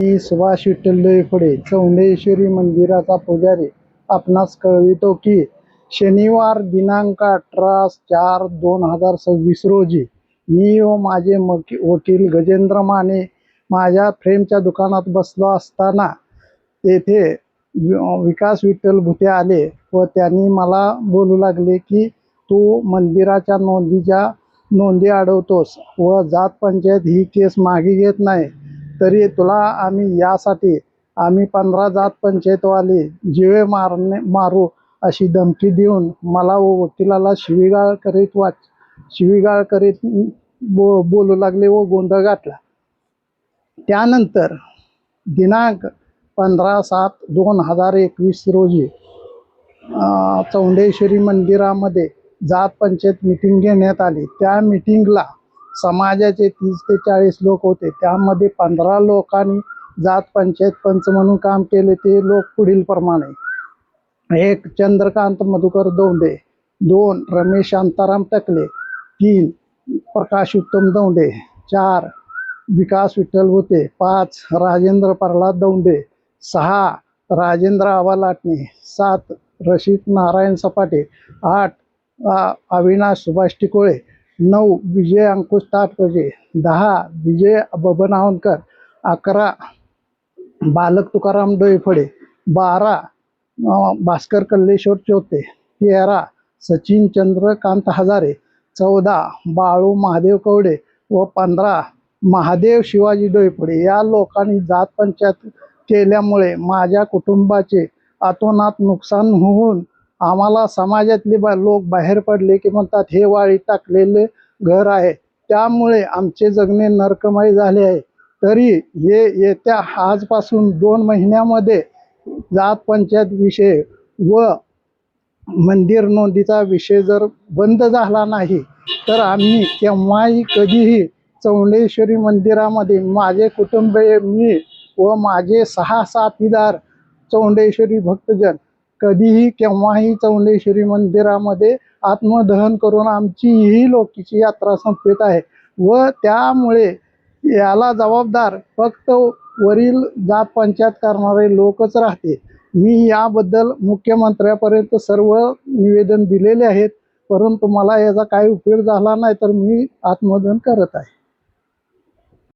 मी सुभाष विठ्ठल डोईफोडे चौंडेश्वरी मंदिराचा पुजारी आपणास कळवितो की शनिवार दिनांक 18/4/2026 रोजी मी व माझे वकील गजेंद्र माने माझ्या फ्रेमच्या दुकानात बसलो असताना तेथे विकास विठ्ठल भुते आले व त्यांनी मला बोलू लागले की तू मंदिराच्या नोंदी अडवतोस व जात पंचायत ही केस मागे घेत नाही, तरी तुला आम्ही यासाठी 15 जात पंचायतवाले जीवे मारू अशी धमकी देऊन मला व वकिलाला शिवीगाळ करीत बोलू लागले व गोंधळ घातला. त्यानंतर दिनांक 15/7/2021 रोजी चौंडेश्वरी मंदिरामध्ये जात पंचायत मीटिंग घेण्यात आली. त्या मीटिंगला समाजाचे 30 ते 40 लोक होते. त्यामध्ये 15 लोकांनी जात पंचायत पंच म्हणून काम केले. ते लोक पुढील प्रमाणे: 1. चंद्रकांत मधुकर दौंडे, 2. रमेश शांताराम टकले, 3. प्रकाश उत्तम दौंडे, 4. विकास विठ्ठल भुते, 5. राजेंद्र प्रल्हाद दौंडे, 6. राजेंद्र आबा लाटणे, 7. रशीद नारायण सपाटे, 8. अविनाश सुभाष टिकोळे, 9. विजय अंकुश ताटकर्जे, 10. विजय बबन आवनकर, 11. बालक तुकाराम डोईफोडे, 12. भास्कर कल्लेश्वर चोते, 13. सचिन चंद्रकांत हजारे, 14. बाळू महादेव कवडे व 15. महादेव शिवाजी डोईफोडे. या लोकांनी जात पंचायत केल्यामुळे माझ्या कुटुंबाचे अतोनात नुकसान होऊन आम्हाला समाजातले लोक बाहेर पडले की म्हणतात हे वाळी टाकलेले घर आहे, त्यामुळे आमचे जगणे नरकमय झाले आहे. तरी हे येत्या आजपासून 2 महिन्यामध्ये जात पंचायत विषय व मंदिर नोंदीचा विषय जर बंद झाला नाही तर आम्ही केव्हाही कधीही चौंडेश्वरी मंदिरामध्ये माझे कुटुंबीय, मी व माझे 6 साथीदार चौंडेश्वरी भक्तजन कधीही केव्हाही चौंडेश्वरी मंदिरामध्ये आत्मदहन करून आमची ही लोकीची यात्रा संपवित आहे व त्यामुळे याला जबाबदार फक्त वरील जात पंचायत करणारे लोकच राहते. मी याबद्दल मुख्यमंत्र्यापर्यंत सर्व निवेदन दिलेले आहेत, परंतु मला याचा काही उपयोग झाला नाही, तर मी आत्मदहन करत आहे.